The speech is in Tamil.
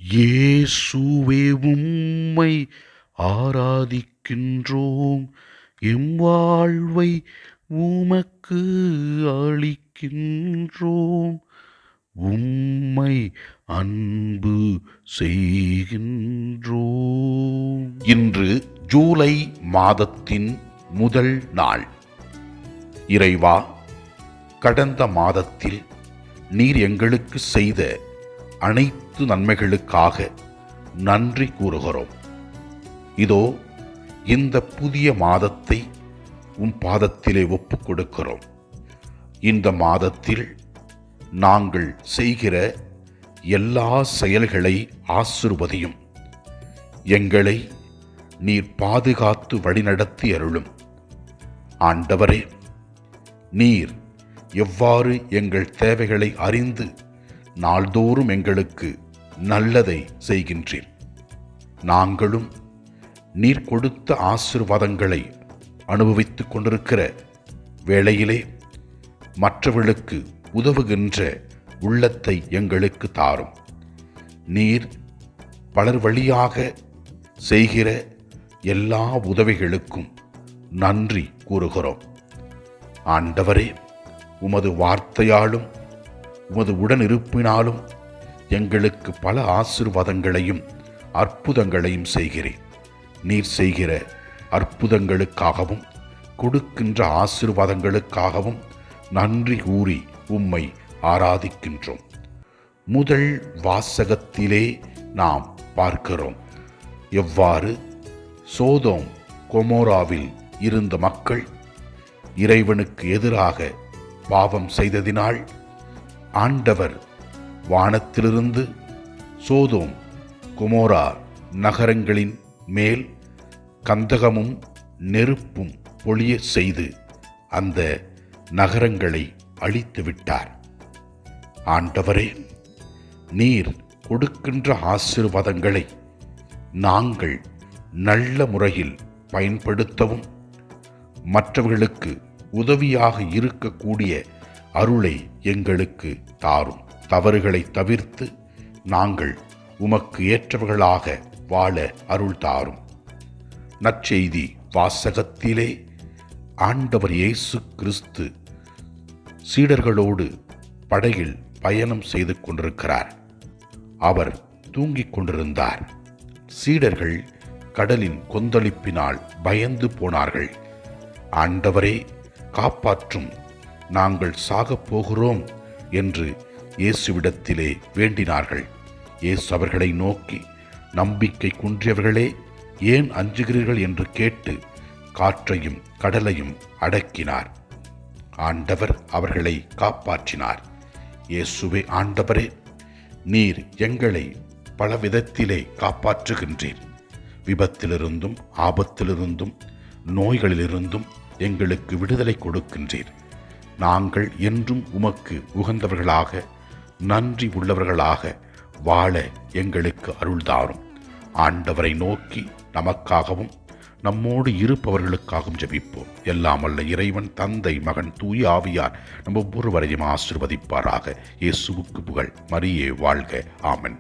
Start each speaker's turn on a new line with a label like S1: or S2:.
S1: இயேசுவே உம்மை ஆராதிக்கின்றோம், எம் வாழ்வை உமக்கு அளிக்கின்றோம், உம்மை அன்பு செய்கின்றோம். இன்று ஜூலை மாதத்தின் முதல் நாள். இறைவா, கடந்த மாதத்தில் நீர் எங்களுக்கு செய்த அனைத்து நன்மைகளுக்காக நன்றி கூறுகிறோம். இதோ இந்த புதிய மாதத்தை உம் பாதத்திலே ஒப்புக் கொடுக்கிறோம். இந்த மாதத்தில் நாங்கள் செய்கிற எல்லா செயல்களை ஆசீர்வதியும். எங்களை நீர் பாதுகாத்து வழிநடத்தி அருளும். ஆண்டவரே, நீர் எவ்வாறு எங்கள் தேவைகளை அறிந்து நாள்தோறும் எங்களுக்கு நல்லதை செய்கின்றீர். நாங்களும் நீர் கொடுத்த ஆசீர்வாதங்களை அனுபவித்துக் கொண்டிருக்கிற வேளையிலே மற்றவர்களுக்கு உதவுகின்ற உள்ளத்தை எங்களுக்கு தாரும். நீர் பலர் வழியாக செய்கிற எல்லா உதவிகளுக்கும் நன்றி கூறுகிறோம். ஆண்டவரே, உமது வார்த்தையாலும் உமது உடனிருப்பினாலும் எங்களுக்கு பல ஆசீர்வாதங்களையும் அற்புதங்களையும் செய்கிறேன். நீர் செய்கிற அற்புதங்களுக்காகவும் கொடுக்கின்ற ஆசீர்வாதங்களுக்காகவும் நன்றி கூறி உம்மை ஆராதிக்கின்றோம். முதல் வாசகத்திலே நாம் பார்க்கிறோம் எவ்வாறு சோதோம் கொமோராவில் இருந்த மக்கள் இறைவனுக்கு எதிராக பாவம் செய்ததினால் ஆண்டவர் வானத்திலிருந்து சோதோம் கொமோரா நகரங்களின் மேல் கந்தகமும் நெருப்பும் பொழிய செய்து அந்த நகரங்களை அழித்து விட்டார். ஆண்டவரே, நீர் கொடுக்கின்ற ஆசீர்வாதங்களை நாங்கள் நல்ல முறையில் பயன்படுத்தவும் மற்றவர்களுக்கு உதவியாக இருக்கக்கூடிய அருளை எங்களுக்கு தாரும். தவறுகளை தவிர்த்து நாங்கள் உமக்கு ஏற்றவர்களாக வாழ அருள் தாரும். நற்செய்தி வாசகத்திலே ஆண்டவர் இயேசு கிறிஸ்து சீடர்களோடு படகில் பயணம் செய்து கொண்டிருக்கிறார். அவர் தூங்கிக் கொண்டிருந்தார். சீடர்கள் கடலின் கொந்தளிப்பினால் பயந்து போனார்கள். ஆண்டவரே, காப்பாற்றும், நாங்கள் சாகப் போகிறோம் என்று இயேசுவிடத்திலே வேண்டினார்கள். இயேசு அவர்களை நோக்கி, நம்பிக்கை குன்றியவர்களே, ஏன் அஞ்சுகிறீர்கள் என்று கேட்டு காற்றையும் கடலையும் அடக்கினார். ஆண்டவர் அவர்களை காப்பாற்றினார். இயேசுவே ஆண்டவரே, நீர் எங்களை பல விதத்திலே காப்பாற்றுகின்றீர். விபத்திலிருந்தும் ஆபத்திலிருந்தும் நோய்களிலிருந்தும் எங்களுக்கு விடுதலை கொடுக்கின்றீர். நாங்கள் என்றும் உமக்கு உகந்தவர்களாக நன்றி உள்ளவர்களாக வாழ எங்களுக்கு அருள்தாரும். ஆண்டவரை நோக்கி நமக்காகவும் நம்மோடு இருப்பவர்களுக்காகவும் ஜெபிப்போம். எல்லாம் வல்ல இறைவன் தந்தை, மகன், தூய ஆவியார் நம் ஒவ்வொருவரையும் ஆசீர்வதிப்பாராக. இயேசுவுக்கு புகழ். மரியே வாழ்க. ஆமென்.